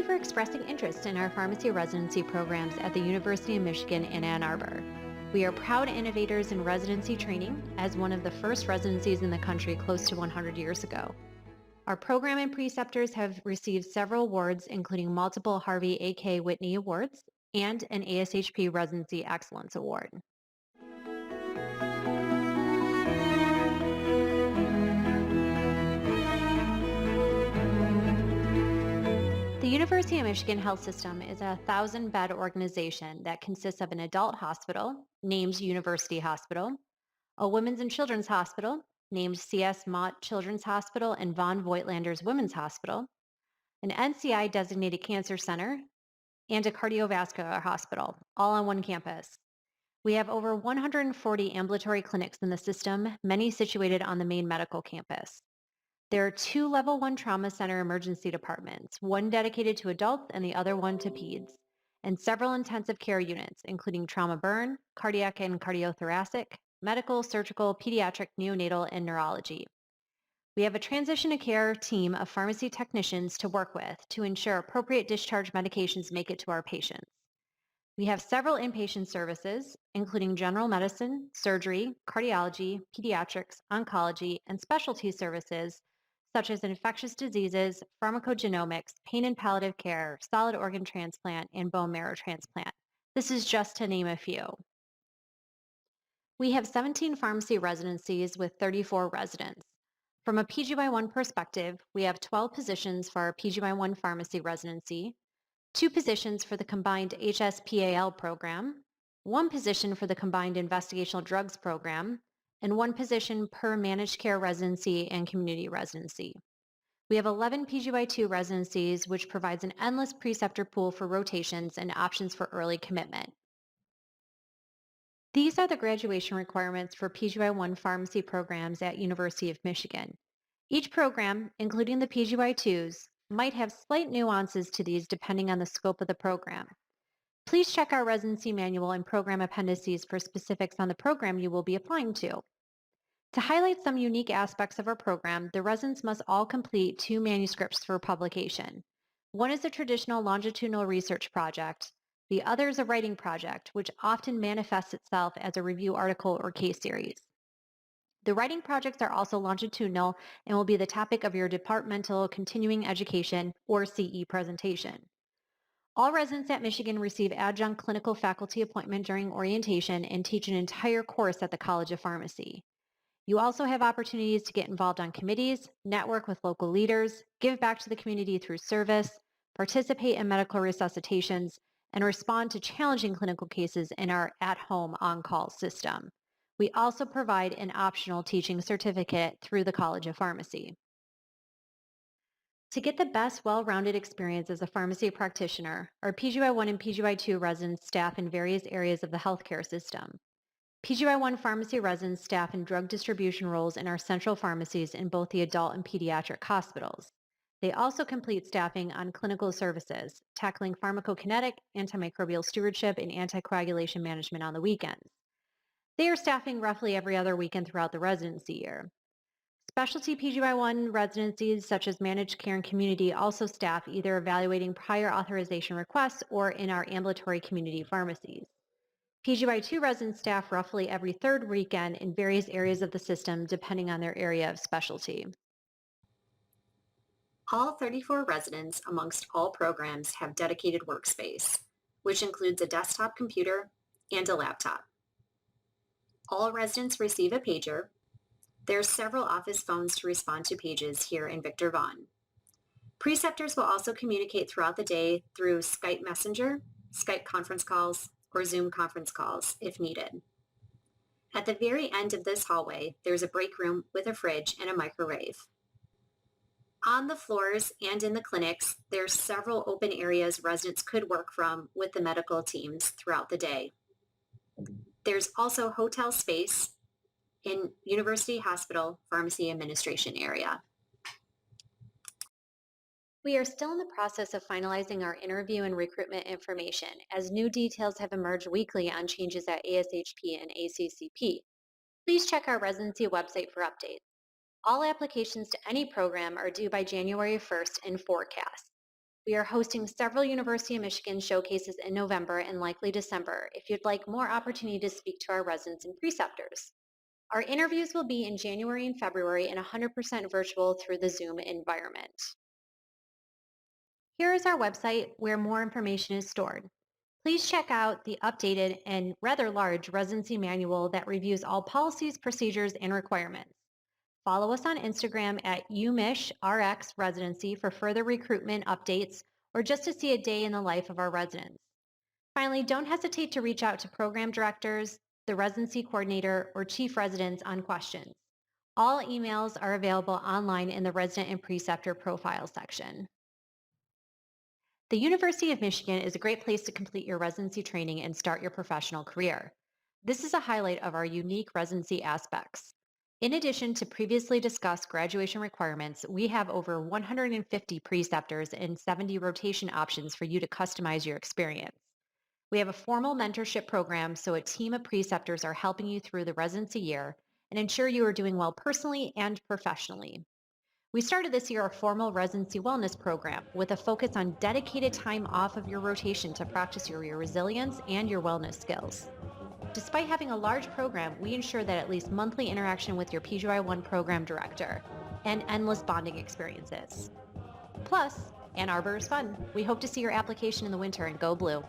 you for expressing interest in our pharmacy residency programs at the University of Michigan in Ann Arbor. We are proud innovators in residency training as one of the first residencies in the country close to 100 years ago. Our program and preceptors have received several awards, including multiple Harvey A.K. Whitney Awards and an ASHP Residency Excellence Award. The University of Michigan Health System is a 1,000-bed organization that consists of an adult hospital, named University Hospital, a women's and children's hospital, named C.S. Mott Children's Hospital and von Voigtlander's Women's Hospital, an NCI-designated cancer center, and a cardiovascular hospital, all on one campus. We have over 140 ambulatory clinics in the system, many situated on the main medical campus. There are 2 Level 1 Trauma Center emergency departments, one dedicated to adults and the other one to peds, and several intensive care units, including trauma burn, cardiac and cardiothoracic, medical, surgical, pediatric, neonatal, and neurology. We have a transition of care team of pharmacy technicians to work with to ensure appropriate discharge medications make it to our patients. We have several inpatient services, including general medicine, surgery, cardiology, pediatrics, oncology, and specialty services such as infectious diseases, pharmacogenomics, pain and palliative care, solid organ transplant, and bone marrow transplant. This is just to name a few. We have 17 pharmacy residencies with 34 residents. From a PGY1 perspective, we have 12 positions for our PGY1 pharmacy residency, 2 positions for the combined HSPAL program, 1 position for the combined investigational drugs program, and 1 position per managed care residency and community residency. We have 11 PGY2 residencies, which provides an endless preceptor pool for rotations and options for early commitment. These are the graduation requirements for PGY1 pharmacy programs at University of Michigan. Each program, including the PGY2s, might have slight nuances to these depending on the scope of the program. Please check our residency manual and program appendices for specifics on the program you will be applying to. To highlight some unique aspects of our program, the residents must all complete 2 manuscripts for publication. One is a traditional longitudinal research project. The other is a writing project, which often manifests itself as a review article or case series. The writing projects are also longitudinal and will be the topic of your departmental continuing education or CE presentation. All residents at Michigan receive adjunct clinical faculty appointment during orientation and teach an entire course at the College of Pharmacy. You also have opportunities to get involved on committees, network with local leaders, give back to the community through service, participate in medical resuscitations, and respond to challenging clinical cases in our at-home on-call system. We also provide an optional teaching certificate through the College of Pharmacy. To get the best well-rounded experience as a pharmacy practitioner, our PGY1 and PGY2 residents staff in various areas of the healthcare system. PGY1 pharmacy residents staff in drug distribution roles in our central pharmacies in both the adult and pediatric hospitals. They also complete staffing on clinical services, tackling pharmacokinetic, antimicrobial stewardship, and anticoagulation management on the weekends. They are staffing roughly every other weekend throughout the residency year. Specialty PGY1 residencies such as managed care and community also staff either evaluating prior authorization requests or in our ambulatory community pharmacies. PGY2 residents staff roughly every 3rd weekend in various areas of the system depending on their area of specialty. All 34 residents amongst all programs have dedicated workspace, which includes a desktop computer and a laptop. All residents receive a pager. There are several office phones to respond to pages here in Victor Vaughn. Preceptors will also communicate throughout the day through Skype Messenger, Skype conference calls, or Zoom conference calls if needed. At the very end of this hallway, there's a break room with a fridge and a microwave. On the floors and in the clinics, there are several open areas residents could work from with the medical teams throughout the day. There's also hotel space in University Hospital Pharmacy Administration area. We are still in the process of finalizing our interview and recruitment information as new details have emerged weekly on changes at ASHP and ACCP. Please check our residency website for updates. All applications to any program are due by January 1st in forecast. We are hosting several University of Michigan showcases in November and likely December if you'd like more opportunity to speak to our residents and preceptors. Our interviews will be in January and February and 100% virtual through the Zoom environment. Here is our website where more information is stored. Please check out the updated and rather large residency manual that reviews all policies, procedures, and requirements. Follow us on Instagram at UMISHRX Residency for further recruitment updates or just to see a day in the life of our residents. Finally, don't hesitate to reach out to program directors, the residency coordinator, or chief residents on questions. All emails are available online in the resident and preceptor profile section. The University of Michigan is a great place to complete your residency training and start your professional career. This is a highlight of our unique residency aspects. In addition to previously discussed graduation requirements, we have over 150 preceptors and 70 rotation options for you to customize your experience. We have a formal mentorship program, so a team of preceptors are helping you through the residency year and ensure you are doing well personally and professionally. We started this year a formal residency wellness program with a focus on dedicated time off of your rotation to practice your resilience and your wellness skills. Despite having a large program, we ensure that at least monthly interaction with your PGY1 program director and endless bonding experiences. Plus, Ann Arbor is fun. We hope to see your application in the winter and go blue.